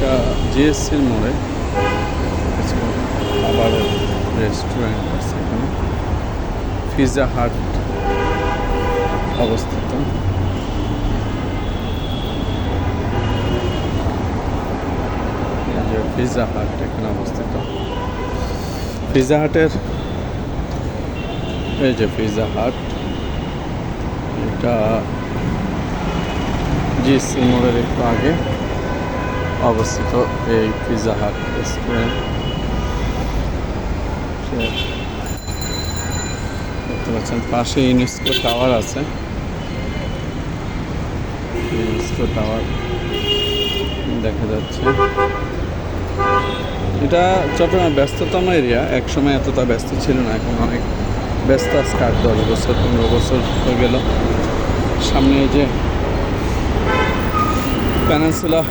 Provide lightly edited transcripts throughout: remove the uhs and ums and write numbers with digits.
এটা জিএসসির মোড়ে কিছু খাবারের রেস্টুরেন্ট আছে এখানে। পিৎজা হাট অবস্থিত। এই যে পিৎজা হাট এখানে অবস্থিত। পিৎজা হাটের এই যে পিৎজা হাট, এটা জিএসসি মোড়ের একটু আগে অবস্থিত এই পিৎজা হাট রেস্টুরেন্ট। দেখতে পাচ্ছেন পাশে ইউনেস্কো টাওয়ার আছে। ইউনেস্কো টাওয়ার দেখা যাচ্ছে। এটা চট্টগ্রামের ব্যস্ততম এরিয়া। একসময় এতটা ব্যস্ত ছিল না, এখন অনেক ব্যস্ত। আজকে 8-10 বছর 15 বছর হয়ে গেল। সামনে যে পেনিনসুলা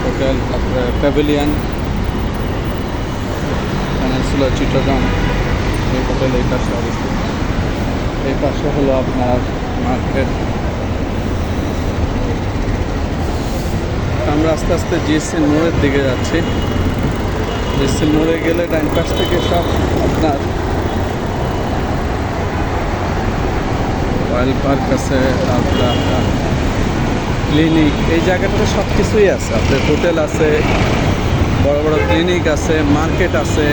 হোটেল, তারপরে প্যাভিলিয়ন, পেনিনসুলা চিটাগাং, এই হোটেল এই পাশে অবস্থিত। এই পাশে হলো আপনার মার্কেট। আমরা আস্তে আস্তে জিএসসি মোড়ের দিকে যাচ্ছি। জিএসসি মোড়ে গেলে ডাইন পাশ থেকে সব আপনার রয়্যাল পার্ক আছে, তারপরে আপনার ক্লিনিক, এই জায়গাটাতে সব কিছুই আছে। আপনার হোটেল আছে, বড় বড় ক্লিনিক আছে, মার্কেট আছে,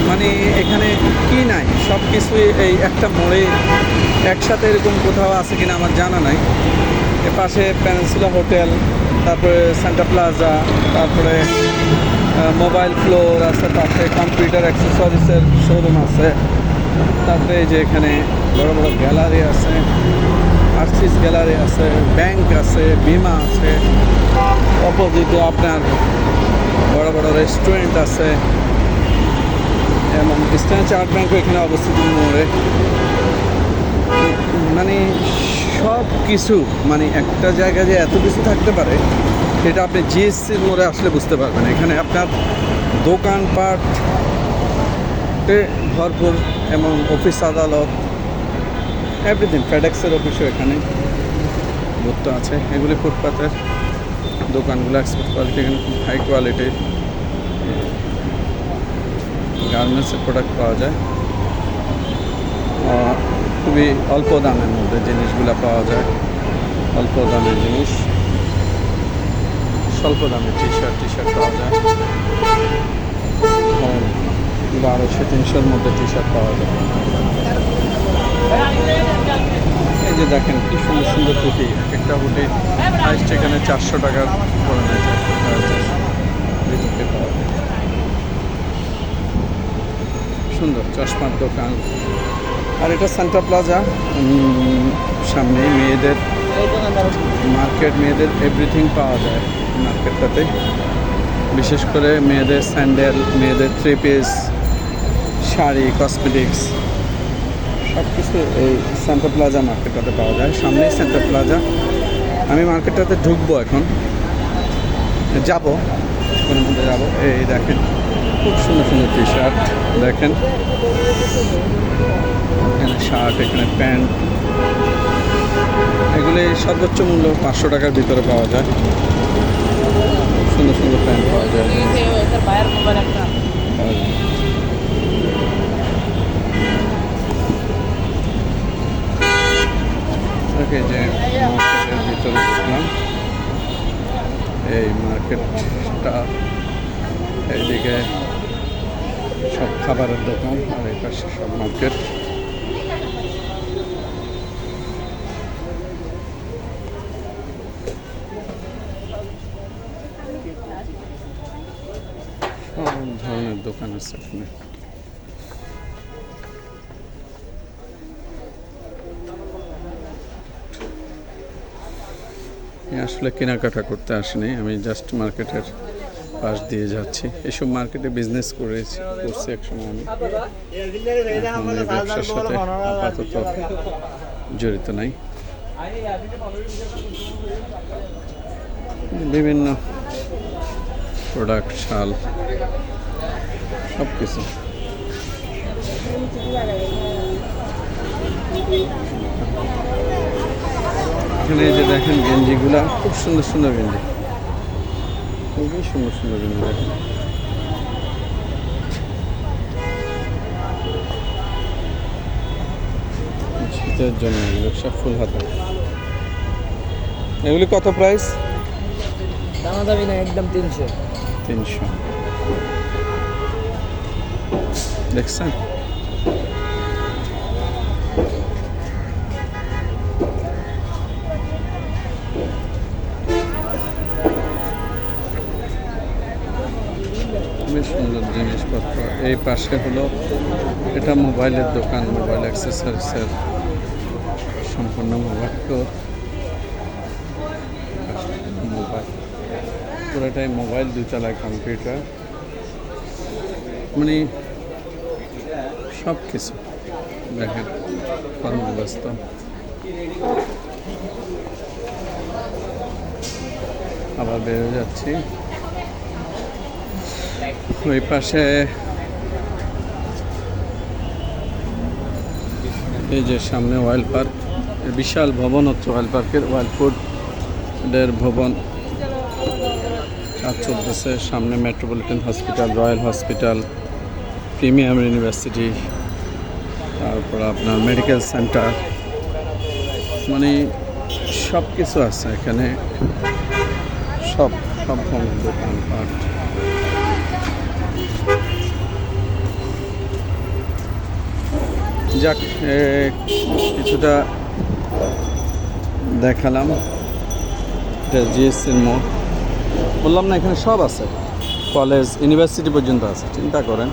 মানে এখানে কি নাই সব কিছুই এই একটা মোড়ে একসাথে। এরকম কোথাও আছে কিনা আমার জানা নাই। এর পাশে পেনিনসুলা হোটেল, তারপরে সেন্টা প্লাজা, তারপরে মোবাইল ফ্লোর আছে, পাশে কম্পিউটার অ্যাক্সেসরিজের শোরুম আছে, তারপরে এই যে এখানে বড় বড় গ্যালারি আছে, আর্টিস্ট গ্যালারি আছে, ব্যাংক আছে, বিমা আছে, অপোজিটে আপনার বড় বড় রেস্টুরেন্ট আছে, এবং ইস্টার্ন চার্ট ব্যাংকও এখানে অবস্থিত মোড়ে। মানে সব কিছু, মানে একটা জায়গায় যে এত কিছু থাকতে পারে সেটা আপনি জিএসসির মোড়ে আসলে বুঝতে পারবেন। এখানে আপনার দোকানপাটে ভরপুর, এবং অফিস আদালত এভরিথিং। ফেডেক্সের অফিসও এখানে ভর্তি আছে। এগুলি ফুটপাতের দোকানগুলো, এক্সপোর্ট কোয়ালিটি, এখানে খুব হাই কোয়ালিটির গার্মেন্টসের প্রোডাক্ট পাওয়া যায়। খুবই অল্প দামের মধ্যে জিনিসগুলো পাওয়া যায়। অল্প দামের জিনিস, স্বল্প দামের টি শার্ট পাওয়া যায়। 1200-300-র মধ্যে টি শার্ট পাওয়া যায়। এই যে দেখেন কি সুন্দর সুন্দর হুডি। একটা হুডি হাইস্ট এখানে 400 টাকার করে নেয়, 400 পাওয়া যায়। সুন্দর চশমার দোকান। আর এটা সেন্টা প্লাজা, সামনে মেয়েদের মার্কেট, মেয়েদের এভরিথিং পাওয়া যায় মার্কেটটাতে। বিশেষ করে মেয়েদের স্যান্ডেল, মেয়েদের থ্রি পিস, শাড়ি, কসমেটিক্স সব কিছু এই সেন্টা প্লাজা মার্কেটটাতে পাওয়া যায়। সামনেই সেন্টা প্লাজা। আমি মার্কেটটাতে ঢুকবো, এখন যাবো, কিছুক্ষণের মধ্যে যাবো। এই দেখেন খুব সুন্দর সুন্দর টি শার্ট দেখেন, এখানে শার্ট, এখানে প্যান্ট। এগুলি সর্বোচ্চ মূল্য 500 টাকার ভিতরে পাওয়া যায়। সুন্দর সুন্দর প্যান্ট পাওয়া যায়। ওকে, যে মার্কেটের ভিতরে ঢুকলাম। এই মার্কেটটা, এইদিকে সব খাবারের দোকান, আর এই পাশে সব মার্কেট। সব ধরনের দোকান আছে এখানে। আসলে কেনাকাটা করতে আসিনি, আমি জাস্ট মার্কেটের পাশ দিয়ে যাচ্ছি। এসব মার্কেটে বিজনেস করছি একসময় আমি। এখন এই ব্যবসার সাথে আপাতত জড়িত নাই। বিভিন্ন প্রোডাক্ট, শাল, সব কিছু। এখানে এই যে দেখেন গেঞ্জিগুলা খুব সুন্দর সুন্দর গেঞ্জি, খুবই সুন্দর সুন্দর গেঞ্জি দেখেন। শীতের জন্য এগুলো সব ফুল হাতা। এগুলি কত প্রাইস? দামাদামি না, একদম 300। 300। দেখছেন খুবই সুন্দর জিনিসপত্র। এই পাশে হলো এটা মোবাইলের দোকান, মোবাইল অ্যাক্সেসরিজের সম্পূর্ণ মোবাইল স্টোর। মোবাইল পুরোটাই মোবাইল, দুতলায় কম্পিউটার, মানে সব কিছু দেখেন কর্মব্যস্ত। আবার বেরো যাচ্ছি। ওই পাশে এই যে সামনে ওয়াইল্ড পার্ক, বিশাল ভবন হচ্ছে ওয়াইল্ড পার্কের, ওয়াইল্ড ফুডের ভবন কাজ চলতেছে। সামনে metropolitan hospital, royal hospital, premium university, তারপর আপনার মেডিকেল সেন্টার, মানে সব কিছু আছে এখানে, সব সব দোকানপাট। যাক, কিছুটা দেখালাম। এটা জিএসসির মোড়, বললাম না এখানে সব আছে, কলেজ ইউনিভার্সিটি পর্যন্ত আছে। চিন্তা করেন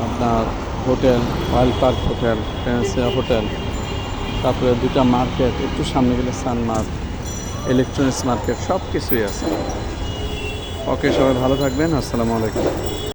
আপনার হোটেল, ওয়াইল্ড পার্ক হোটেল, ফ্রেন্সিয়া হোটেল, তারপরে দুটা মার্কেট, একটু সামনে গেলে সানমার্ক, ইলেকট্রনিক্স মার্কেট, সব কিছুই আছে। ওকে, সবাই ভালো থাকবেন। আসসালামু আলাইকুম।